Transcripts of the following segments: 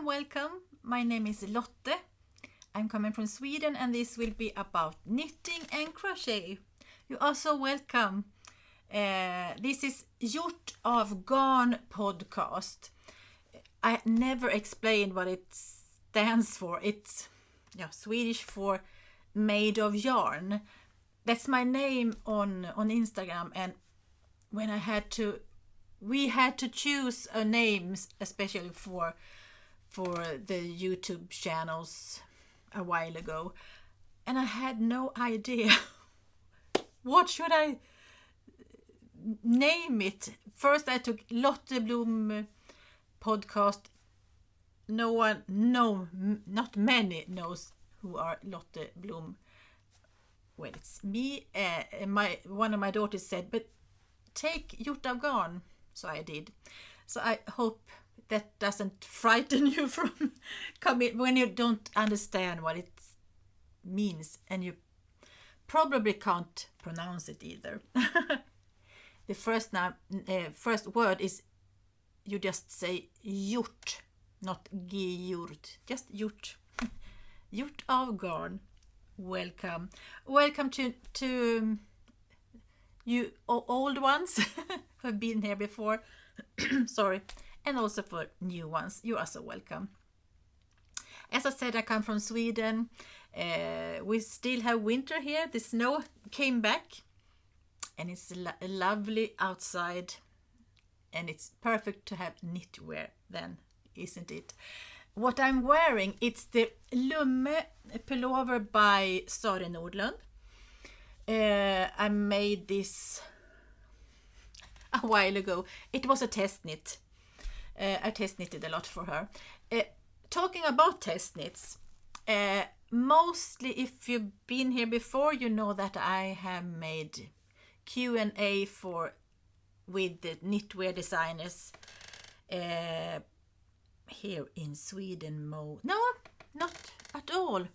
welcome. My name is Lotte. I'm coming from Sweden and this will be about knitting and crochet. You are so welcome. This is Gjort av Garn podcast. I never explained what it stands for. It's Swedish for made of yarn. That's my name on Instagram, and when we had to choose a name especially for the YouTube channels a while ago, and I had no idea what should I name it. First I took Lotte Blom podcast. Not many knows who are Lotte Blom. Well, it's me. One of my daughters said, but take Gjort av Garn. So I did. So I hope that doesn't frighten you from coming when you don't understand what it means, and you probably can't pronounce it either. The first word is, you just say gjort, not gjort, just gjort. Gjort av Garn. Welcome to you old ones who have been here before. Sorry. And also for new ones. You are so welcome. As I said, I come from Sweden. We still have winter here. The snow came back and it's lovely outside, and it's perfect to have knitwear then, isn't it? What I'm wearing, it's the Lumme pullover by Sari Nordlund. I made this a while ago. It was a test knit. I test knitted a lot for her. Talking about test knits, mostly if you've been here before, you know that I have made Q&A with the knitwear designers here in Sweden. No, not at all.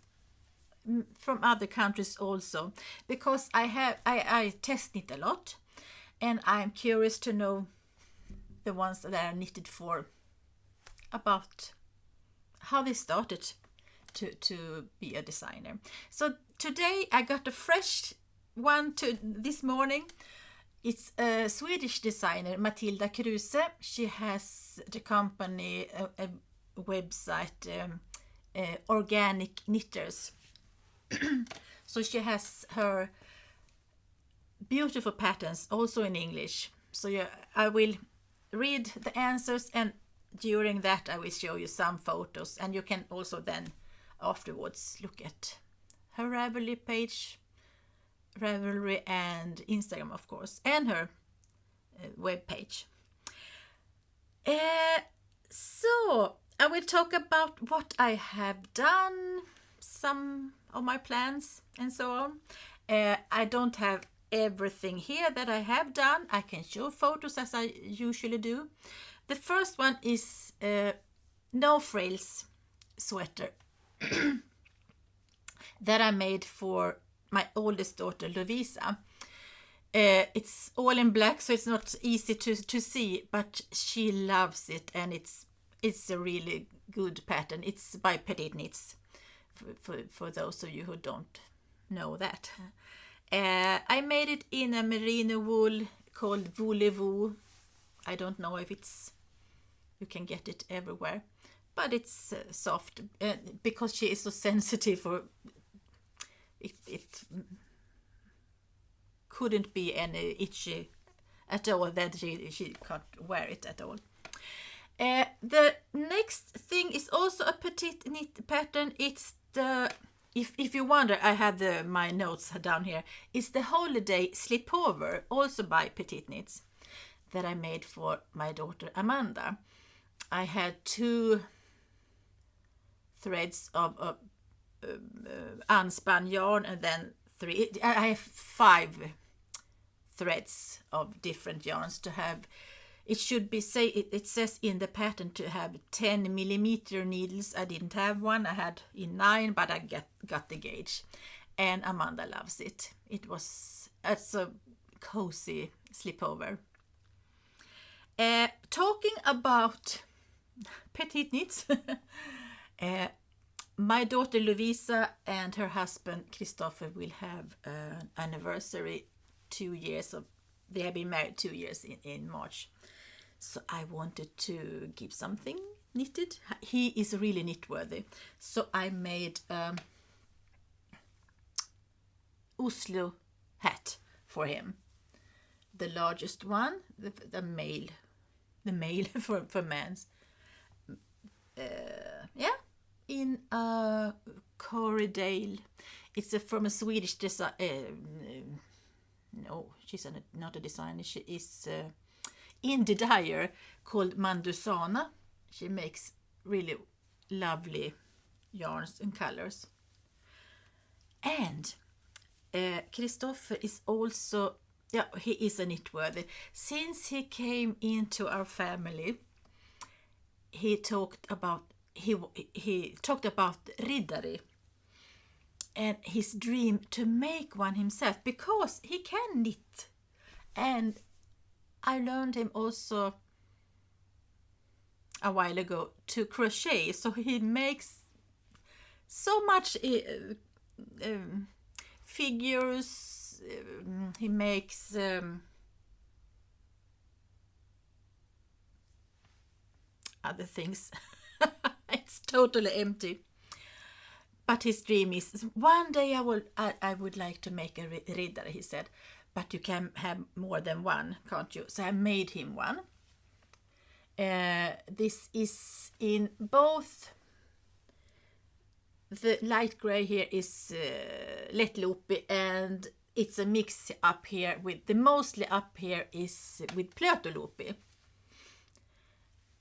From other countries also, because I test knit a lot, and I'm curious to know the ones that are knitted for, about how they started to be a designer. So today I got a fresh one this morning. It's a Swedish designer, Matilda Kruse. She has the company, a website, Organic Knitters. So she has her beautiful patterns also in English. So I will read the answers, and during that I will show you some photos, and you can also then afterwards look at her Ravelry page, Ravelry and Instagram of course, and her web page. So I will talk about what I have done, some of my plans and so on. I don't have everything here that I have done. I can show photos as I usually do. The first one is No Frills sweater that I made for my oldest daughter Lovisa. It's all in black, so it's not easy to see, but she loves it, and it's a really good pattern. It's by Petit Knits, for those of you who don't know that. I made it in a merino wool called Voulez-vous. I don't know if you can get it everywhere, but it's soft, because she is so sensitive for it couldn't be any itchy at all, that she can't wear it at all. The next thing is also a petite knit pattern. It's the, if you wonder, I had my notes down here. It's the holiday slipover, also by Petite Knits, that I made for my daughter Amanda. I had 2 threads of unspun yarn, and then 3. I have 5 threads of different yarns to have. It should be it says in the pattern to have 10 millimeter needles. I didn't have one. I had in 9, but I got the gauge, and Amanda loves it. It's a cozy slipover. Talking about petite knits. My daughter Lovisa and her husband Christopher will have an anniversary, 2 years of, they have been married 2 years in March. So I wanted to give something knitted. He is really knit worthy. So I made Oslo hat for him. The largest one, the male for men's. Yeah, in Corridale. It's from a Swedish design. No, she's not a designer. She is indie dyer called Mandusana. She makes really lovely yarns and colors. And Christopher is also, yeah, he is a knitworthy. Since he came into our family, he talked about Riddari and his dream to make one himself because he can knit. And I learned him also a while ago to crochet, so he makes so much figures. He makes other things. It's totally empty. But his dream is one day I would like to make a Riddari, he said. But you can have more than one, can't you? So I made him one. This is in both. The light gray here is Plötulupi, and it's a mix up here with the mostly up here is with Plötulupi.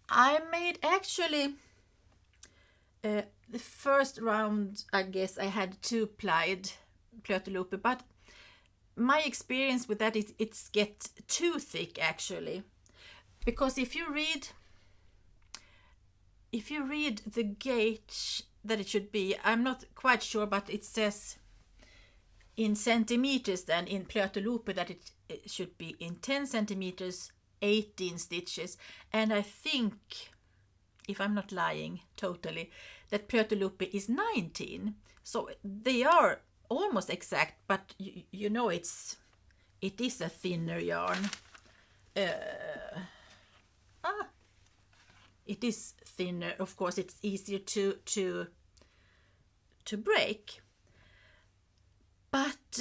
I made actually the first round, I guess I had 2-plied Plötulupi, but my experience with that is it gets too thick actually, because if you read the gauge that it should be, I'm not quite sure, but it says in centimeters then in Plötulupi that it should be in 10 centimeters 18 stitches, and I think, if I'm not lying totally, that Plötulupi is 19, so they are almost exact, but you know it is a thinner yarn. It is thinner, of course. It's easier to break, but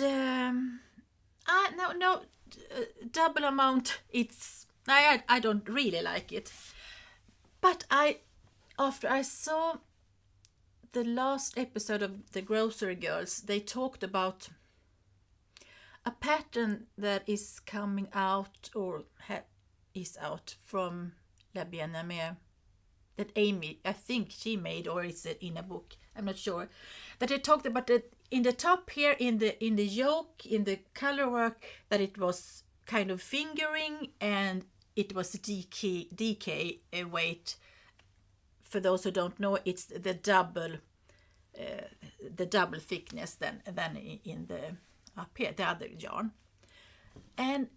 double amount. I don't really like it, but after I saw the last episode of the Grocery Girls, they talked about a pattern that is coming out or is out from La Bien-Aimée that Amy, I think she made, or is it in a book? I'm not sure. That they talked about that in the top here, in the yoke, in the color work, that it was kind of fingering and it was DK weight. For those who don't know, it's the double thickness than in the up here, the other yarn. And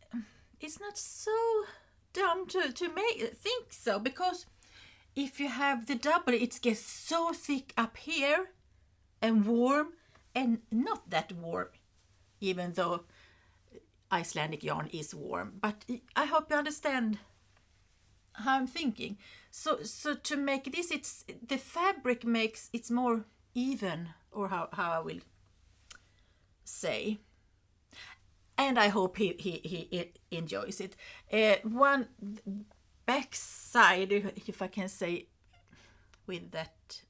it's not so dumb to think so, because if you have the double, it gets so thick up here and warm, and not that warm, even though Icelandic yarn is warm. But I hope you understand how I'm thinking. So to make this, it's the fabric makes it's more even, or how I will say. And I hope he enjoys it. One back side, if I can say, with that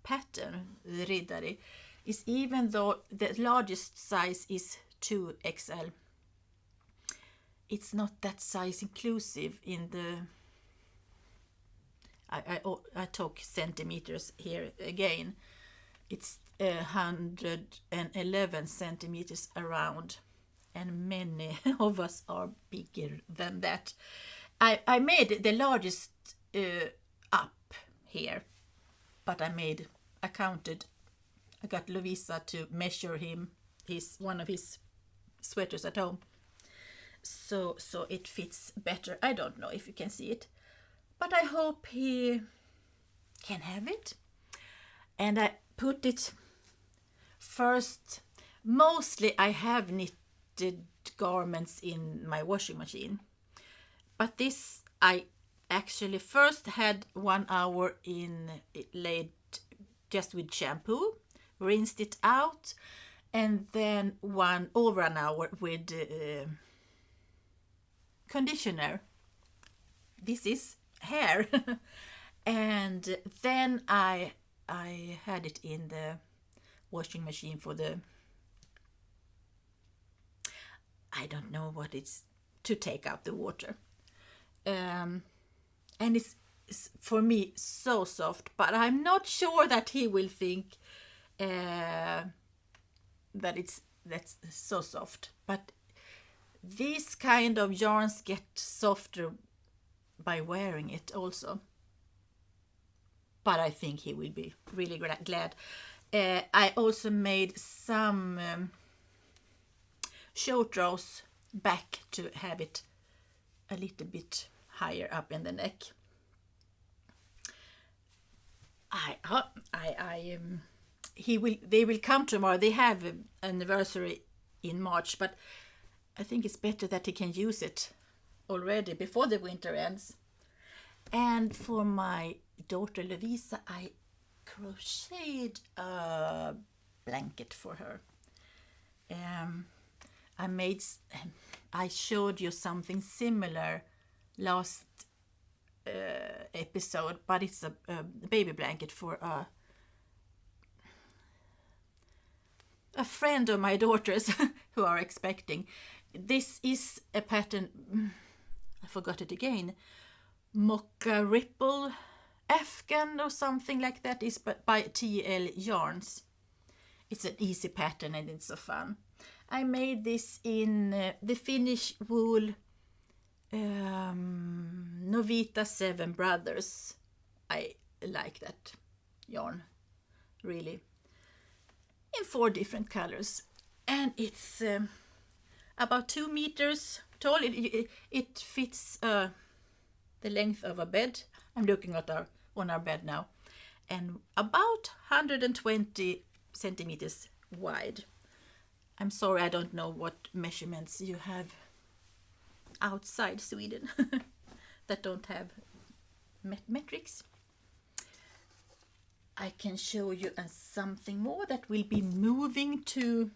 pattern, the Riddari, is even though the largest size is 2XL, it's not that size inclusive in the. I talk centimeters here again. It's 111 centimeters around, and many of us are bigger than that. I made the largest up here, but I got Lovisa to measure him, one of his sweaters at home, so it fits better. I don't know if you can see it, but I hope he can have it. And I put it first. Mostly I have knitted garments in my washing machine, but this I actually first had 1 hour in it, laid just with shampoo, rinsed it out, and then over an hour with conditioner. This is hair. And then I had it in the washing machine for the, I don't know what it's, to take out the water. And it's for me so soft, but I'm not sure that he will think that that's so soft. But these kind of yarns get softer by wearing it also. But I think he will be really glad. I also made some short rows back to have it a little bit higher up in the neck. They will come tomorrow. They have an anniversary in March, but I think it's better that he can use it already before the winter ends. And for my daughter Lovisa, I crocheted a blanket for her. I showed you something similar last episode, but it's a baby blanket for a friend of my daughter's who are expecting. This is a pattern, I forgot it again, Mocha Ripple Afghan or something like that, is by TL Yarns. It's an easy pattern and it's so fun. I made this in the Finnish wool Novita 7 Brothers. I like that yarn, really, in 4 different colors. And it's about 2 meters tall. It fits the length of a bed. I'm looking at on our bed now. And about 120 centimeters wide. I'm sorry, I don't know what measurements you have outside Sweden that don't have metrics. I can show you something more that will be moving to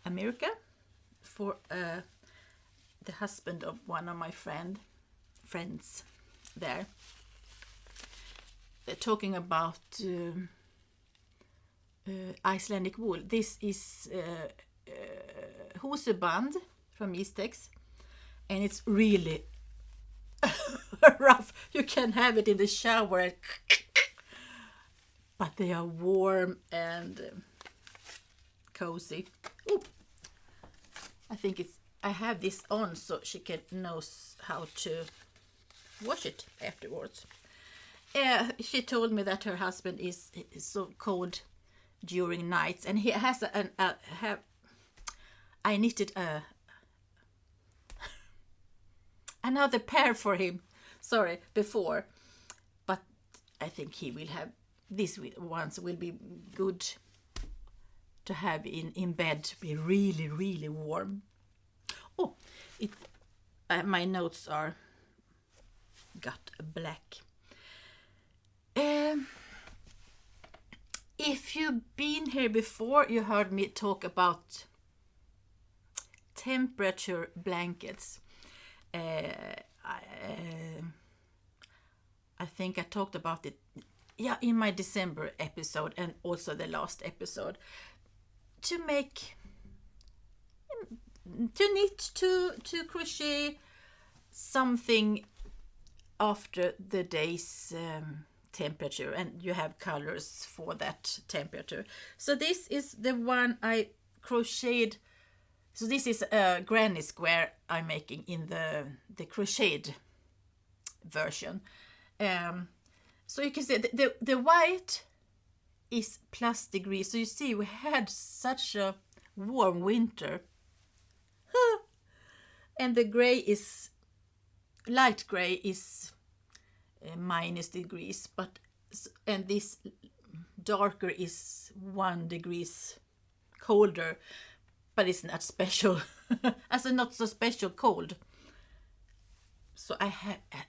America for the husband of one of my friends there. They're talking about Icelandic wool. This is hoseband from Eastex, and it's really rough. You can have it in the shower, but they are warm and cozy. Ooh. I have this on so she knows how to wash it afterwards. She told me that her husband is so cold during nights, and he has I knitted another pair for him. Sorry, before, but I think he will have this ones will be good to have in bed to be really, really warm. Oh, my notes are got black. If you've been here before, you heard me talk about temperature blankets. I think I talked about it, in my December episode and also the last episode. To knit, to crochet something after the day's temperature, and you have colors for that temperature. So this is the one I crocheted. So this is a granny square I'm making in the crocheted version. So you can see the white is plus degrees. So you see we had such a warm winter. And the gray is light gray is minus degrees, and this darker is 1 degrees colder, but it's not special. As a not so special cold. So I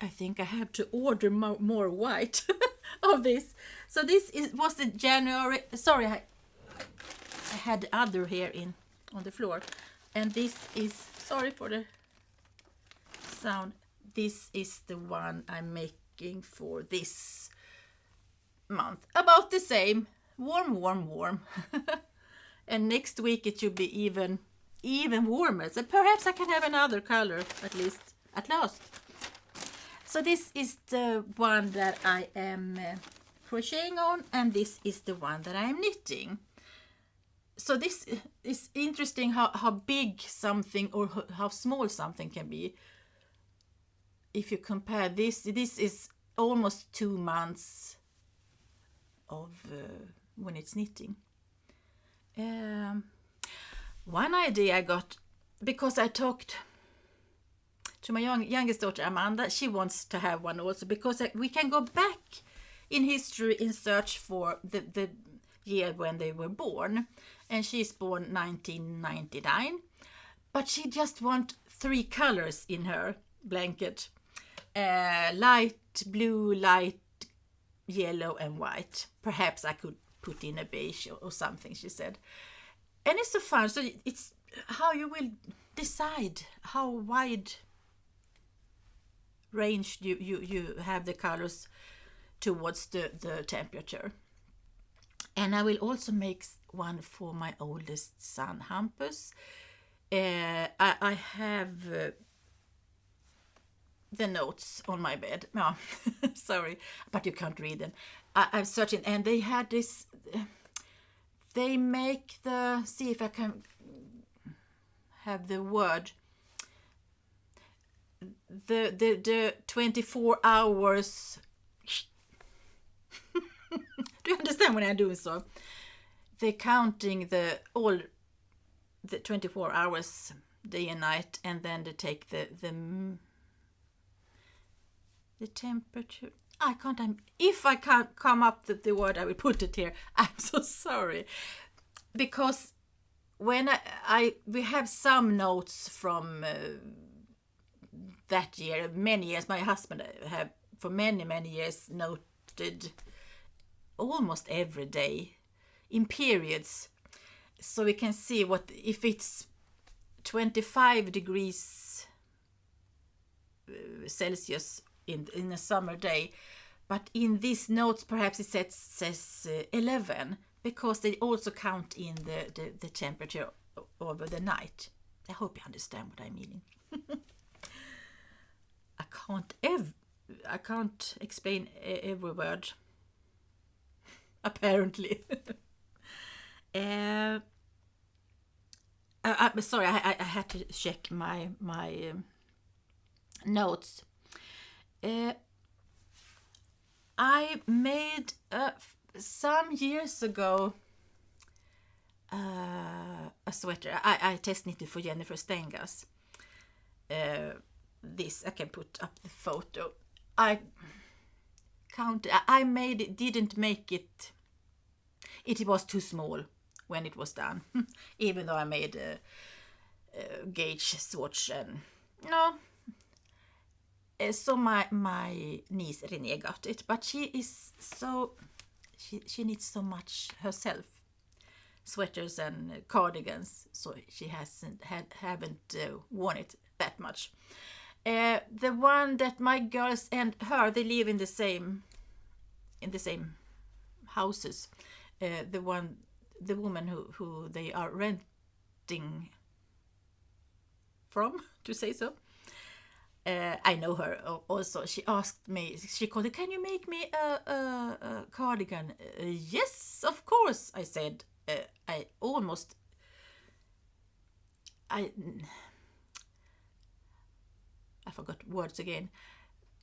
think I have to order more white of this. So this was the January. Sorry, I had other here on the floor, and this is, sorry for the sound. This is the one I'm making for this month. About the same, warm, warm, warm. And next week it should be even warmer. So perhaps I can have another color at last. So this is the one that I am crocheting on, and this is the one that I am knitting. So this is interesting how big something or how small something can be. If you compare this is almost 2 months of when it's knitting. One idea I got, because I talked to my youngest daughter Amanda, she wants to have one also, because we can go back in history and search for the year when they were born, and she's born 1999, but she just wants 3 colors in her blanket, light blue, light yellow and white. Perhaps I could put in a beige or something, she said. And it's so fun. So it's how you will decide how wide range you have the colors towards the temperature. And I will also make one for my oldest son, Hampus. I have the notes on my bed. No, sorry, but you can't read them. I'm searching, and they had this. They make the. See if I can have the word. The 24 hours. Do you understand when I do so? They're counting all the 24 hours, day and night, and then they take the temperature. I can't. If I can't come up with the word, I will put it here. I'm so sorry, because when we have some notes from that year, many years. My husband have for many years noted almost every day in periods, so we can see what if it's 25 degrees Celsius in a summer day, but in these notes perhaps it says 11, because they also count in the temperature over the night. I hope you understand what I'm meaning. I can't explain every word, apparently. I'm sorry, I had to check my notes. I made some years ago a sweater. I test knitted for Jennifer Stengas. This I can put up the photo. I made it, didn't make it. It was too small when it was done. Even though I made a gauge swatch and no. So my niece Renee got it, but she is so she knits so much herself, sweaters and cardigans. So she haven't worn it that much. The one that my girls and her, they live in the same houses. The woman who they are renting from, to say so. I know her also. She asked me, she called it, can you make me a cardigan? Yes, of course, I said. I forgot words again.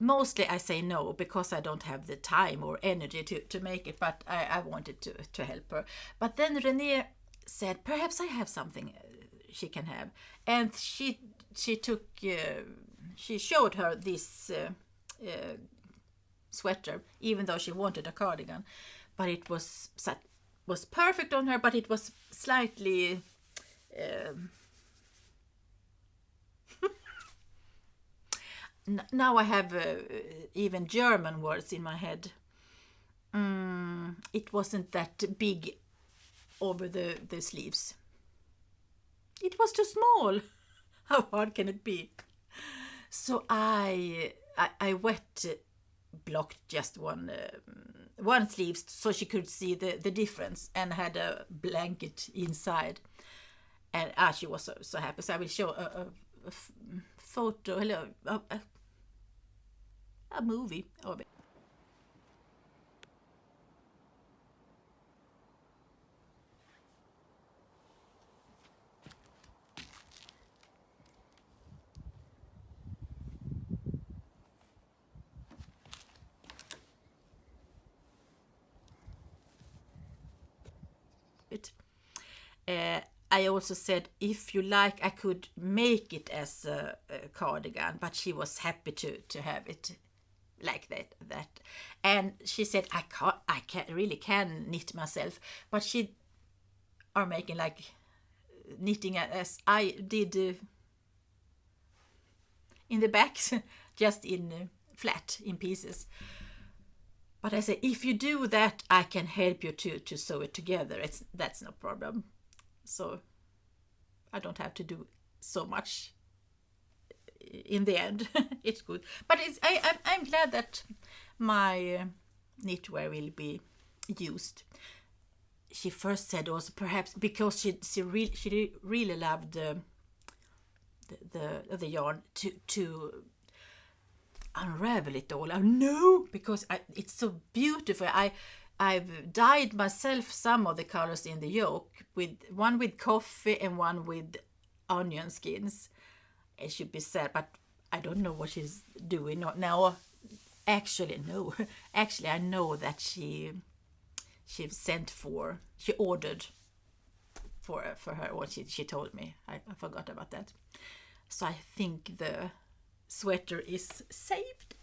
Mostly I say no because I don't have the time or energy to make it, but I wanted to help her. But then Renee said, perhaps I have something she can have. And she took, she showed her this sweater, even though she wanted a cardigan, but it was perfect on her, but it was slightly now I have even German words in my head. It wasn't that big over the sleeves. It was too small. How hard can it be? So I wet blocked just one sleeve so she could see the difference, and had a blanket inside. And she was so happy. So I will show a photo, a movie of it. I also said, if you like, I could make it as a cardigan, but she was happy to have it like that. And she said, I can knit myself, but she are making like knitting as I did in the back, just in flat in pieces. But I said, if you do that, I can help you to sew it together. That's no problem. So I don't have to do so much in the end. It's good. But I'm glad that my knitwear will be used. She first said also, perhaps because she really loved the yarn, to unravel it all. No, because it's so beautiful. I've dyed myself some of the colors in the yoke, with one with coffee and one with onion skins. It should be said, but I don't know what she's doing now. Actually, no. Actually, I know that she ordered for her what she told me. I forgot about that. So I think the sweater is saved.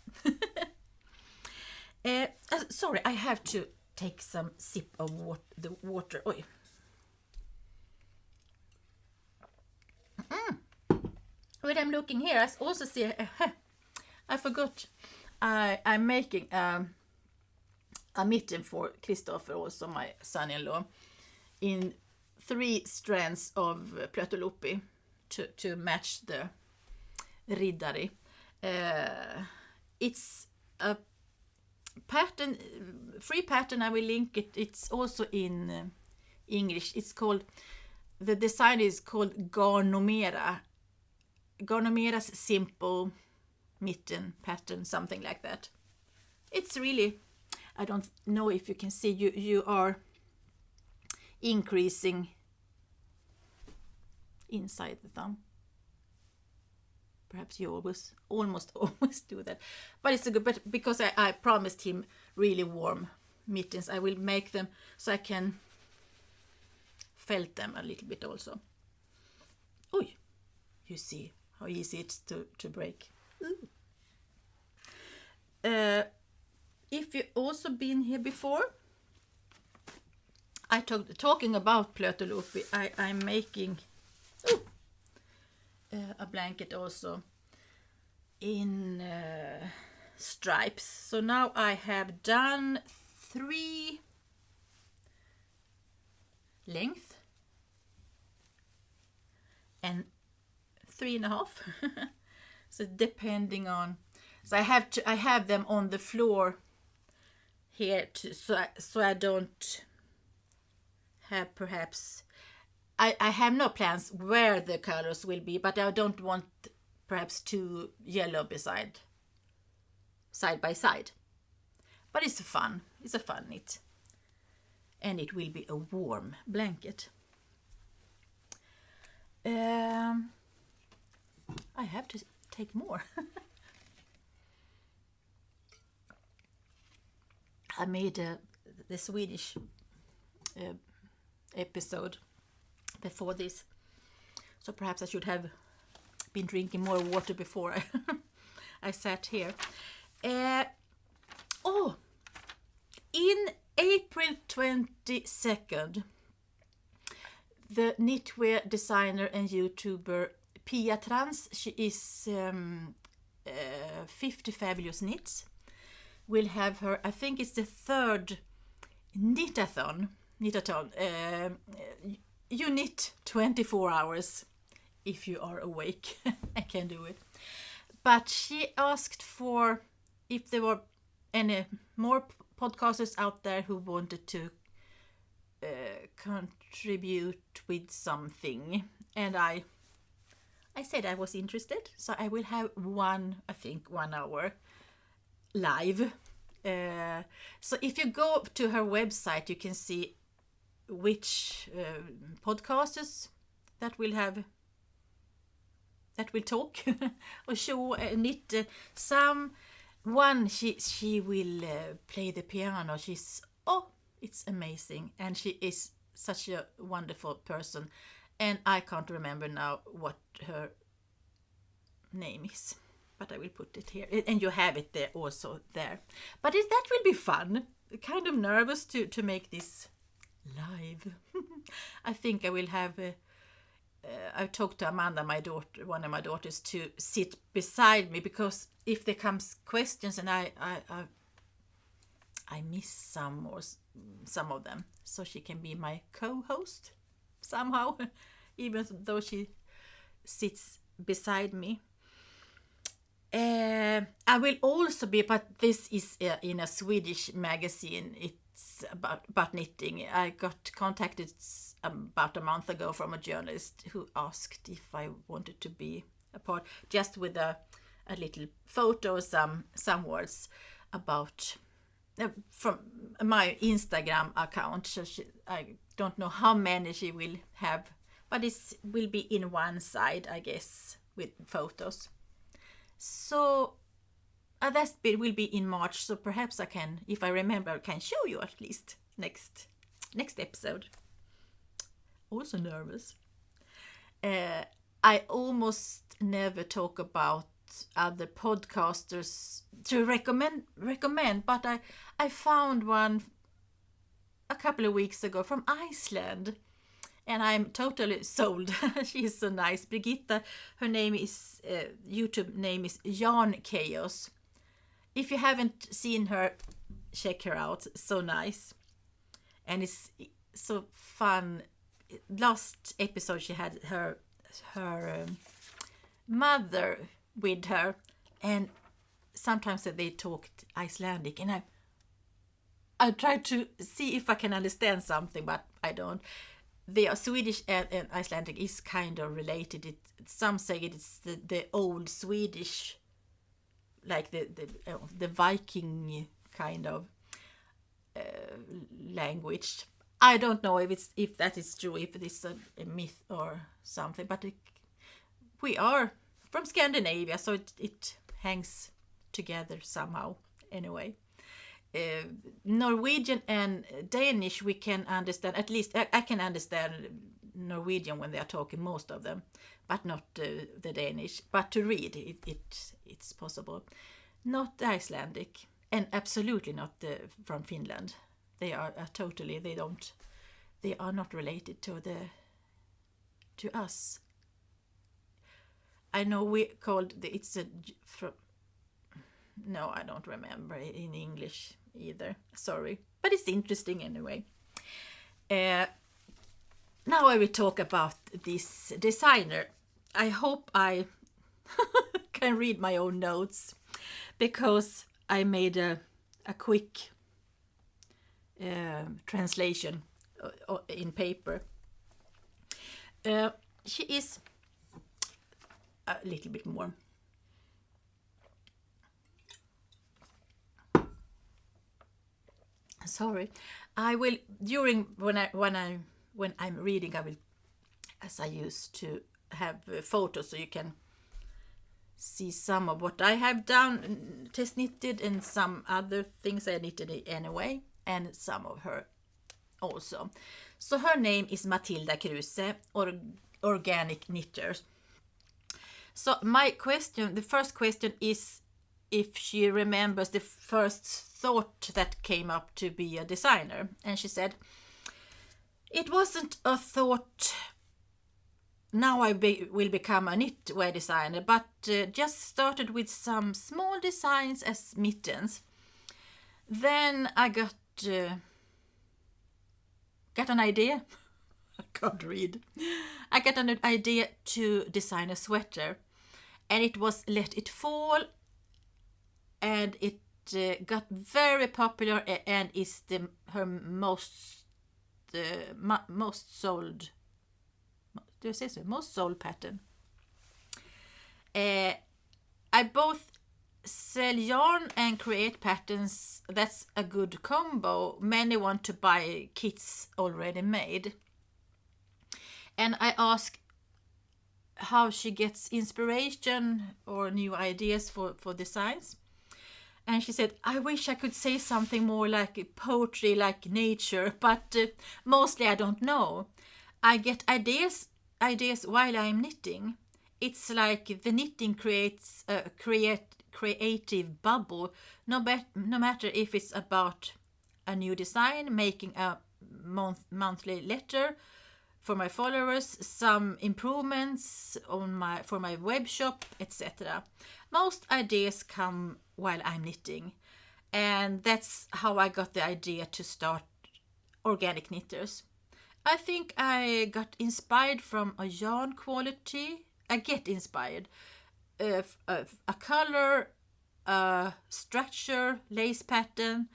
Sorry, I have to take some sip of the water. Oi. When I'm looking here, I also see, I forgot, I'm making a mitten for Christopher, also my son-in-law, in 3 strands of Plötulupi to match the Riddari. It's a pattern, free pattern. I will link it. It's also in English. It's called, the design is called Garnomera. Garnomera's simple mitten pattern, something like that. It's really, I don't know if you can see, you are increasing inside the thumb. Perhaps you almost always do that, but it's a good. But because I promised him really warm mittens, I will make them so I can felt them a little bit also. Oh, you see how easy it's to break. If you also been here before, I talking about Plötulupi. I'm making a blanket also in stripes. So now I have done 3 length and 3.5. So depending on, so I have them on the floor here so I don't have, perhaps I have no plans where the colors will be, but I don't want perhaps 2 yellow side by side. But it's fun. It's a fun knit. And it will be a warm blanket. I have to take more. I made the Swedish episode before this, so perhaps I should have been drinking more water before I sat here. In April 22nd, the knitwear designer and YouTuber Pia Trans, she is 50 Fabulous Knits, will have her, I think it's the third knitathon. You knit 24 hours if you are awake. I can do it. But she asked for if there were any more podcasters out there who wanted to contribute with something, and I said I was interested, so I will have 1 hour live. So if you go to her website, you can see which podcasters that will talk or show knit. One she will play the piano. It's amazing, and she is such a wonderful person, and I can't remember now what her name is, but I will put it here, and you have it there also there. But that will be fun. Kind of nervous to make this live. I think I will have I've talked to Amanda, my daughter, one of my daughters, to sit beside me, because if there comes questions and I miss some of them, so she can be my co-host somehow, even though she sits beside me. I will also be, but this is in a Swedish magazine. It's about knitting. I got contacted about a month ago from a journalist who asked if I wanted to be a part, just with a little photo, some words about from my Instagram account. So I don't know how many she will have, but it will be in one side, I guess, with photos. So that will be in March, so perhaps I can, if I remember, I can show you at least next episode. Also nervous. I almost never talk about other podcasters to recommend, but I found one a couple of weeks ago from Iceland, and I'm totally sold. She is so nice. Brigitta, her name is, YouTube name is Yarn Chaos. If you haven't seen her, check her out. So nice. And it's so fun. Last episode she had her mother with her, and sometimes they talked Icelandic, and I tried to see if I can understand something, but I don't. They are Swedish and Icelandic is kind of related. Some say it's the old Swedish, like the Viking kind of language. I don't know if that is true, if it is a myth or something, but we are from Scandinavia, so it hangs together somehow anyway. Norwegian and Danish we can understand, at least I can understand Norwegian when they are talking, most of them, but not the Danish. But to read it's possible. Not the Icelandic, and absolutely not from Finland. They are totally, they are not related to us. I know we called no, I don't remember in English either. Sorry. But it's interesting anyway. Now I will talk about this designer. I hope I can read my own notes, because I made a quick translation in paper. She is a little bit more. Sorry, I will during when I'm reading, I will, as I used to, have photos so you can see some of what I have done, test knitted, and some other things I knitted anyway, and some of her also. So her name is Matilda Kruse, Organic Knitters. So the first question is if she remembers the first thought that came up to be a designer. And she said, it wasn't a thought, now I will become a knitwear designer, but just started with some small designs as mittens. Then I got an idea. I can't read. I got an idea to design a sweater, and it was Let It Fall, and it got very popular and is her most sold. Do I say so? Most sold pattern. I both sell yarn and create patterns. That's a good combo. Many want to buy kits already made. And I ask how she gets inspiration or new ideas for designs. And she said, I wish I could say something more like poetry, like nature, but mostly I don't know. I get ideas while I'm knitting. It's like the knitting creates a creative bubble, no matter if it's about a new design, making a monthly letter for my followers, some improvements for my web shop, etc. Most ideas come while I'm knitting, and that's how I got the idea to start Organic Knitters. I think I got inspired from a yarn quality. I get inspired. A color, a structure, lace pattern,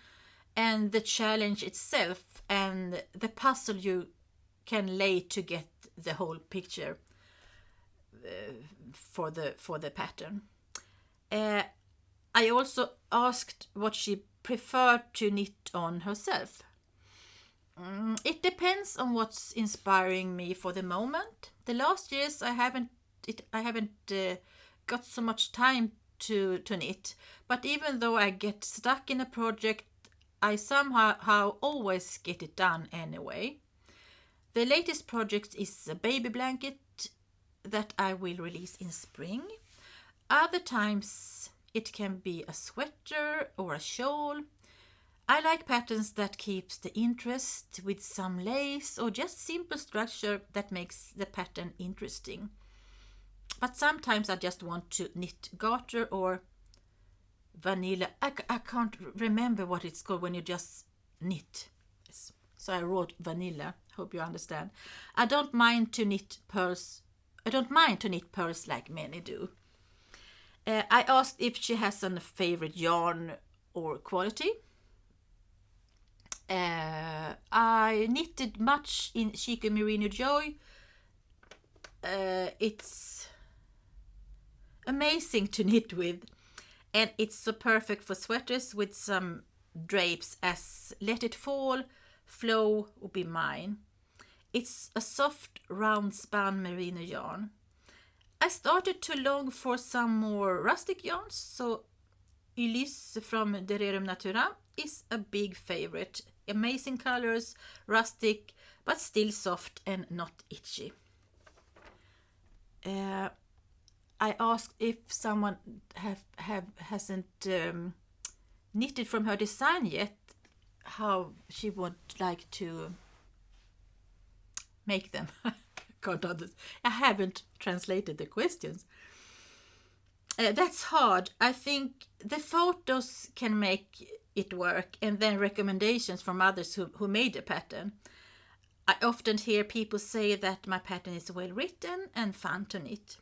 and the challenge itself, and the puzzle you can lay to get the whole picture for the pattern. I also asked what she preferred to knit on herself. It depends on what's inspiring me for the moment. The last years I haven't got so much time to knit, but even though I get stuck in a project, I somehow always get it done anyway. The latest project is a baby blanket that I will release in spring. Other times it can be a sweater or a shawl. I like patterns that keeps the interest with some lace or just simple structure that makes the pattern interesting. But sometimes I just want to knit garter or vanilla. I can't remember what it's called when you just knit. So I wrote vanilla. Hope you understand. I don't mind to knit pearls like many do. I asked if she has a favorite yarn or quality. I knitted much in Chico Merino Joy. It's amazing to knit with, and it's so perfect for sweaters with some drapes as Let It Fall, Flow would be mine. It's a soft round span merino yarn. I started to long for some more rustic yarns, so Ulysse from Dererum Natura is a big favorite. Amazing colors, rustic, but still soft and not itchy. I asked if someone hasn't knitted from her design yet, how she would like to make them. I haven't translated the questions. That's hard. I think the photos can make it work, and then recommendations from others who made the pattern. I often hear people say that my pattern is well written and fun to knit.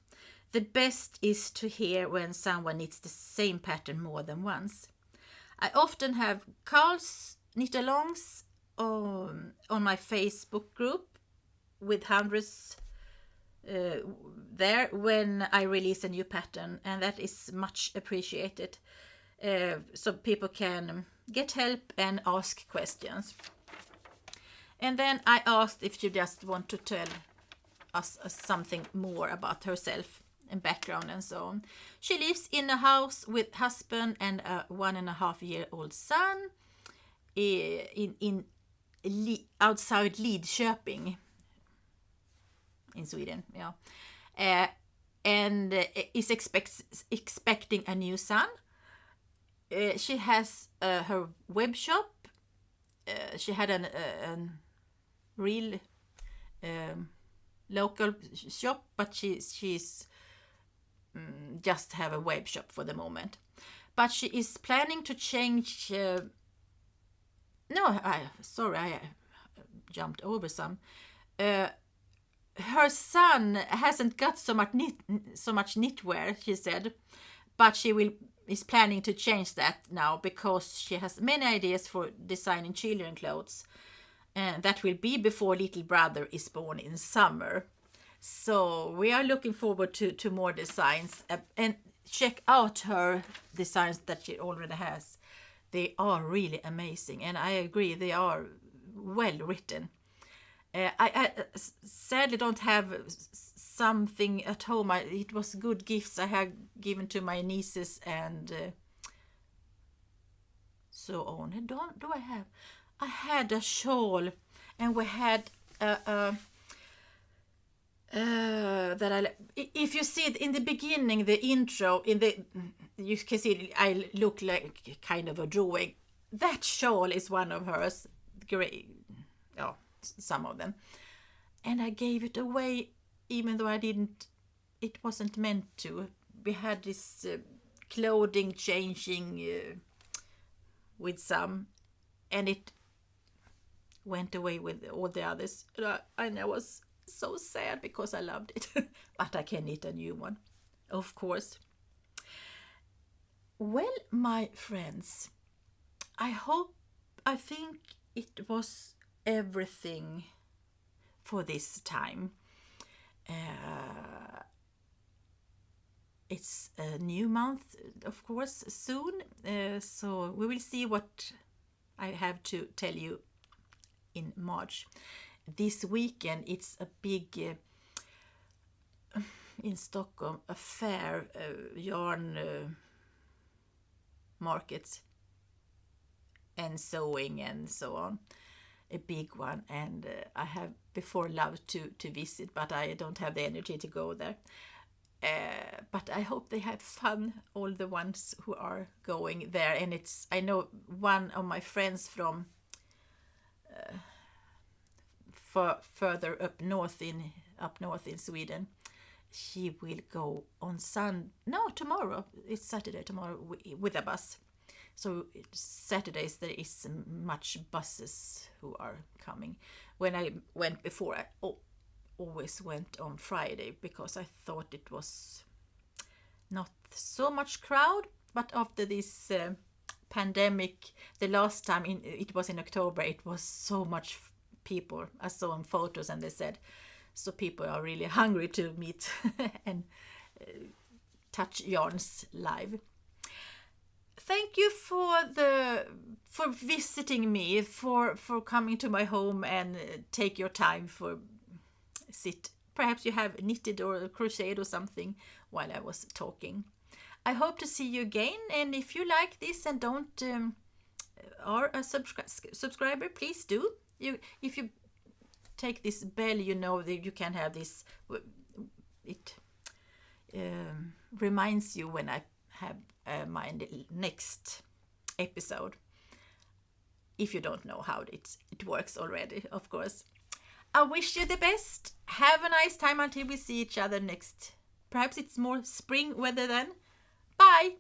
The best is to hear when someone knits the same pattern more than once. I often have Carl's knit-alongs on my Facebook group with hundreds there when I release a new pattern, and that is much appreciated. So people can get help and ask questions. And then I asked if she just want to tell us something more about herself and background and so on. She lives in a house with husband and a 1.5-year-old son outside Lidköping in Sweden. Yeah. and is expecting a new son. She has her web shop. She had a real local shop, but she's just have a web shop for the moment. But she is planning to change. I jumped over some. Her son hasn't got so much knitwear, she said, but she is planning to change that now because she has many ideas for designing children clothes, and that will be before little brother is born in summer. So we are looking forward to more designs, and check out her designs that she already has. They are really amazing, and I agree, they are well written. I sadly don't have something at home. It was good gifts I had given to my nieces and so on. Do I have? I had a shawl, and we had if you see it in the beginning, the intro, you can see I look like kind of a drawing. That shawl is one of hers. Great, some of them, and I gave it away, even though it wasn't meant to. We had this clothing changing with some, and it went away with all the others, and I was so sad because I loved it. But I can knit a new one, of course. Well, my friends, I think it was everything for this time. It's a new month, of course, soon, so we will see what I have to tell you in March. This weekend it's a big in Stockholm, a fair, yarn market and sewing and so on, a big one, and I have before loved to visit, but I don't have the energy to go there. But I hope they have fun, all the ones who are going there. And I know one of my friends from further up north in Sweden. She will go on tomorrow. It's Saturday tomorrow with a bus. So Saturdays there is much buses who are coming. When I went before, I always went on Friday because I thought it was not so much crowd. But after this pandemic, the last time it was in October, it was so much people. I saw on photos, and they said so people are really hungry to meet and touch yarns live. Thank you for visiting me, for coming to my home and take your time for sit. Perhaps you have knitted or crocheted or something while I was talking. I hope to see you again, and if you like this and don't are a subscriber, please do. If you take this bell, you know that you can have this. It reminds you when I have my next episode. If you don't know how it works already, of course. I wish you the best. Have a nice time until we see each other next. Perhaps it's more spring weather then. Bye!